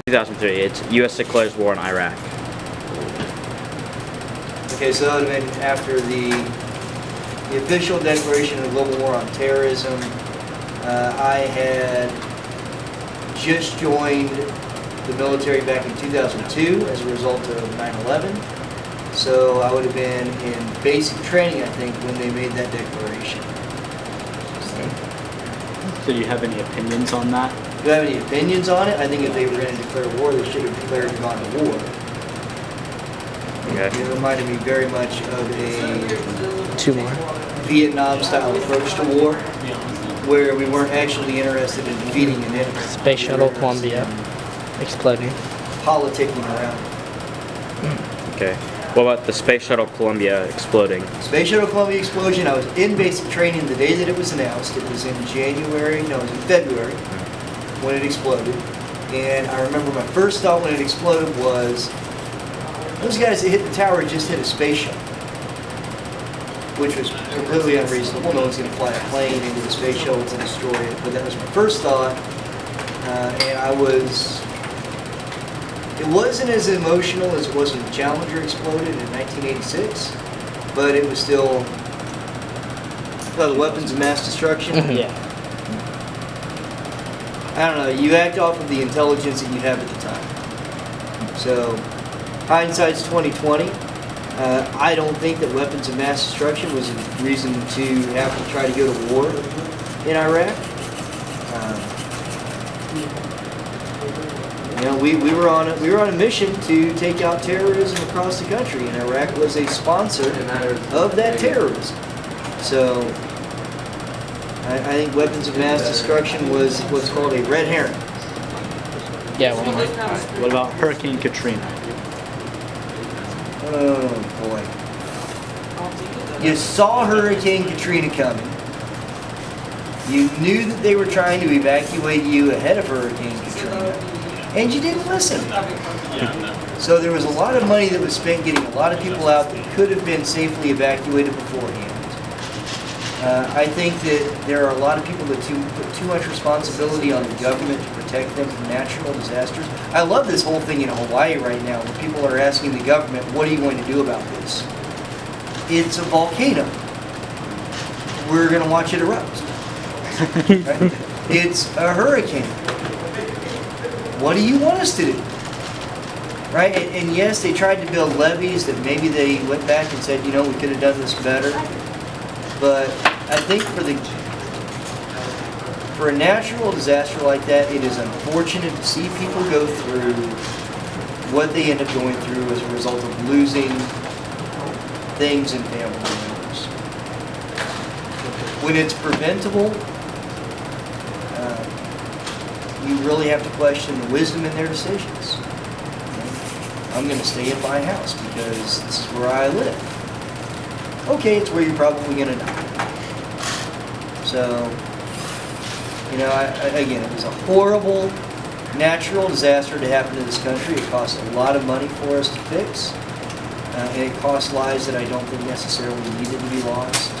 2003. It's U.S. declares war in Iraq. Okay, so that would have been after the official declaration of global war on terrorism. I had just joined the military back in 2002 as a result of 9/11. So I would have been in basic training, I think, when they made that declaration. So do you have any opinions on that? Do you have any opinions on it? I think if they were going to declare war, they should have declared and gone to war. Okay. It reminded me very much of a Two more. Vietnam-style approach to war, where we weren't actually interested in defeating an enemy. Space Shuttle Columbia exploding. Politicking around. Okay. What about the Space Shuttle Columbia exploding? Space Shuttle Columbia explosion, I was in basic training the day that it was announced. It was in January, no, it was in February when it exploded. And I remember my first thought when it exploded was, those guys that hit the tower just hit a space shuttle, which was completely unreasonable. No one's going to fly a plane into a space shuttle to destroy it. But that was my first thought, and it wasn't as emotional as it was when the Challenger exploded in 1986, but it was still the weapons of mass destruction. Yeah. I don't know, you act off of the intelligence that you have at the time. So, hindsight's 2020. I don't think that weapons of mass destruction was a reason to have to try to go to war in Iraq. We were on a mission to take out terrorism across the country, and Iraq was a sponsor of that terrorism. So I think weapons of mass destruction was what's called a red herring. Yeah, one more. What about Hurricane Katrina? Oh boy. You saw Hurricane Katrina coming. You knew that they were trying to evacuate you ahead of Hurricane Katrina, and you didn't listen. So there was a lot of money that was spent getting a lot of people out that could have been safely evacuated beforehand. I think that there are a lot of people that put too much responsibility on the government to protect them from natural disasters. I love this whole thing in Hawaii right now where people are asking the government, what are you going to do about this? It's a volcano. We're going to watch it erupt. Right? It's a hurricane. What do you want us to do? Right? And yes, they tried to build levees that maybe they went back and said, we could have done this better. But I think for a natural disaster like that, it is unfortunate to see people go through what they end up going through as a result of losing things in family members. When it's preventable, you really have to question the wisdom in their decisions. I'm going to stay at my house because this is where I live. Okay, it's where you're probably going to die. So, again, it was a horrible natural disaster to happen to this country. It cost a lot of money for us to fix, and it cost lives that I don't think necessarily needed to be lost.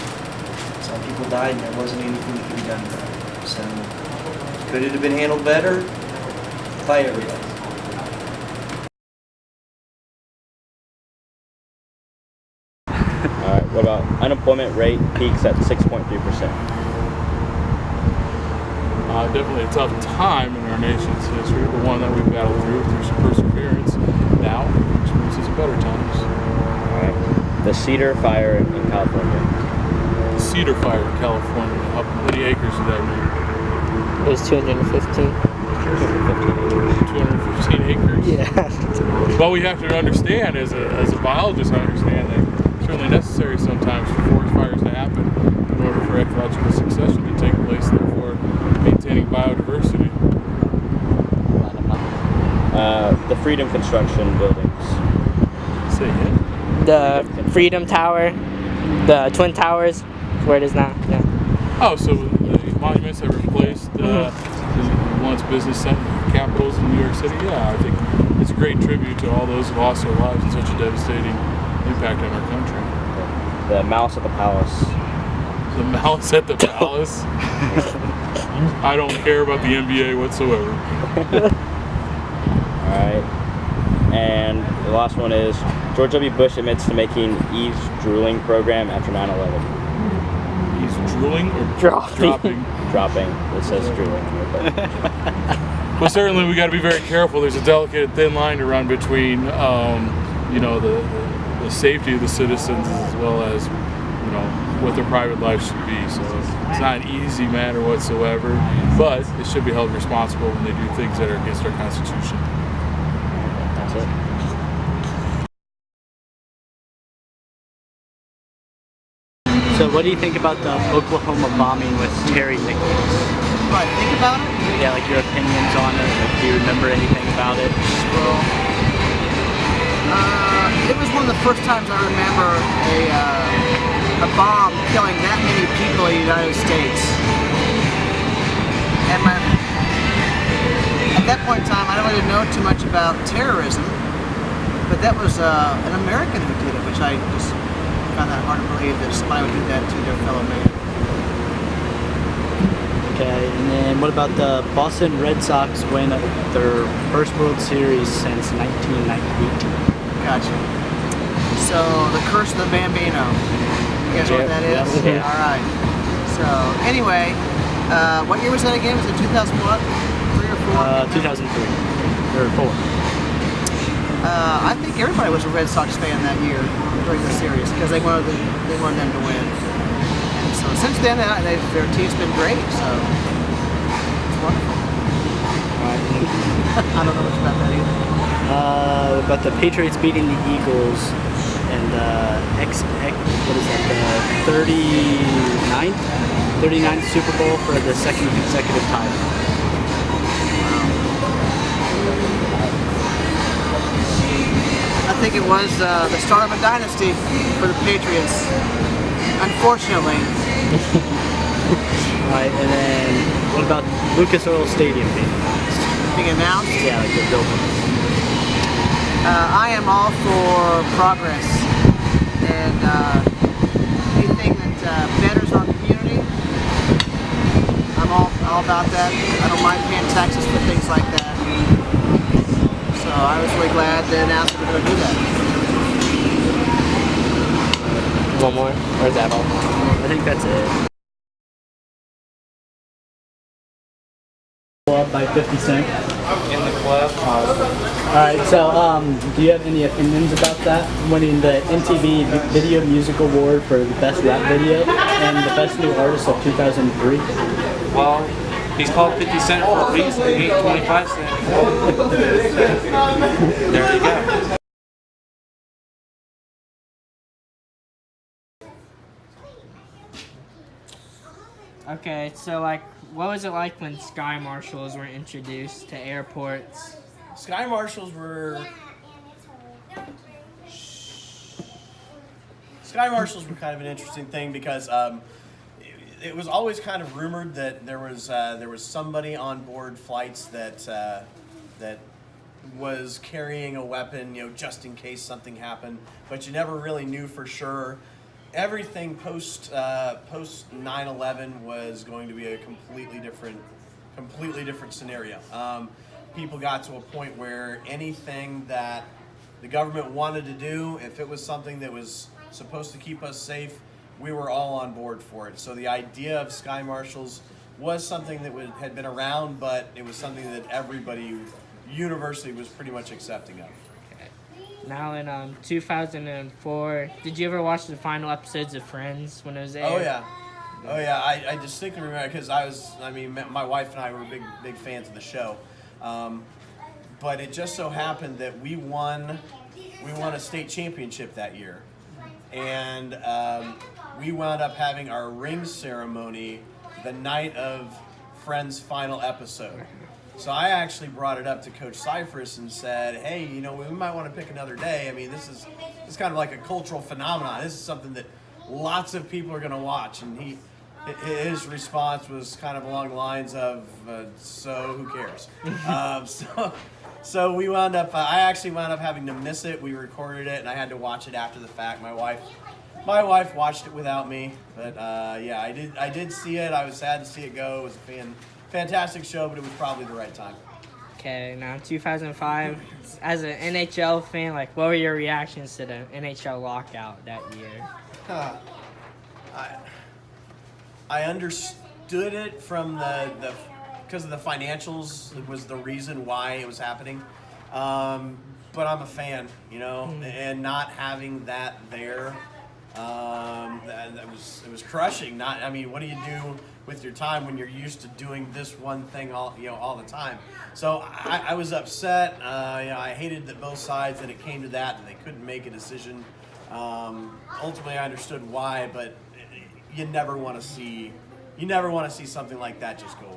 Some people died, and there wasn't anything that could be done about it. So, could it have been handled better? By everybody. All right. What about unemployment rate peaks at 6.3%? Definitely a tough time in our nation's history, but one that we've battled through some perseverance. Now, experiences of better times. All right. The Cedar Fire in California. The Cedar Fire in California. How many acres did that mean? It was 215. 215 acres? Yeah. Well, we have to understand, as a biologist, I understand that it's certainly necessary sometimes for forest fires to happen in order for ecological succession to take place, therefore maintaining biodiversity. The Freedom Construction buildings. Say again? The Freedom Tower, the Twin Towers, where it is now. Yeah. Oh, so the monuments that replaced the once business capitals in New York City. Yeah, I think it's a great tribute to all those who lost their lives in such a devastating impact on our country. The Mouse at the Palace. The Mouse at the Palace? I don't care about the NBA whatsoever. And the last one is George W. Bush admits to making Eve's drooling program after 9/11. He's drooling or Dropping. dropping? Dropping. It says drooling. Well, certainly we got to be very careful. There's a delicate, thin line to run between, the safety of the citizens as well as, what their private life should be. So it's not an easy matter whatsoever, but it should be held responsible when they do things that are against our Constitution. That's it. So what do you think about the Oklahoma bombing with Terry Nichols? What I think about it? Yeah, like your opinions on it. Like, do you remember anything about it? Well, it was one of the first times I remember a bomb killing that many people in the United States. And at that point in time, I don't really know too much about terrorism, but that was an American who did it, which I just found that hard to believe that somebody would do that to their fellow man. Okay, and then what about the Boston Red Sox win their first World Series since 1918? Gotcha. So, the Curse of the Bambino. You guys know what that is? Yeah. All right. So, anyway, what year was that again? Was it 2000 what? 3 or 4? 2003 or 4. I think everybody was a Red Sox fan that year during the series because they wanted them to win. And so since then, their team's been great. So it's wonderful. I don't know much about that either. About the Patriots beating the Eagles and what is that? The 39th Super Bowl for the second consecutive title. I think it was the start of a dynasty for the Patriots. Unfortunately. Right, and then what about Lucas Oil Stadium being announced? Being announced? Yeah, like the building. I am all for progress and anything that betters our community. I'm all about that. I don't mind paying taxes for things like that. So I was really glad they announced that they're going to do that. One more? Or is that all? I think that's it. Up by 50 Cent. In the club. Alright, so do you have any opinions about that? Winning the MTV Video Music Award for the Best Rap Video and the Best New Artist of 2003? Well, he's called 50 Cent for a reason. He ain't 25 cents. There you go. Okay, so what was it like when sky marshals were introduced to airports? Sky marshals were kind of an interesting thing because it was always kind of rumored that there was somebody on board flights that was carrying a weapon, just in case something happened, but you never really knew for sure. Everything post 9/11 was going to be a completely different scenario. People got to a point where anything that the government wanted to do, if it was something that was supposed to keep us safe, we were all on board for it. So the idea of sky marshals was something that had been around, but it was something that everybody universally was pretty much accepting of. Now in 2004, did you ever watch the final episodes of Friends when it was aired? Oh yeah. I distinctly remember because my wife and I were big fans of the show, but it just so happened that we won a state championship that year, and we wound up having our ring ceremony the night of Friends' final episode. So I actually brought it up to Coach Cyphers and said, hey, we might want to pick another day. I mean, this is kind of like a cultural phenomenon. This is something that lots of people are going to watch. And his response was kind of along the lines of, so who cares? So we wound up, I actually wound up having to miss it. We recorded it and I had to watch it after the fact. My wife watched it without me, but yeah, I did see it. I was sad to see it go. It was a fantastic show, but it was probably the right time. Okay, now 2005, as an NHL fan, like, what were your reactions to the NHL lockout that year? I understood it from the because of the financials. It was the reason why it was happening. But I'm a fan, you know, and not having that there, it was crushing. I mean, what do you do with your time when you're used to doing this one thing all the time? So I was upset. I hated that both sides that it came to that and they couldn't make a decision. Ultimately, I understood why, but you never want to see something like that just go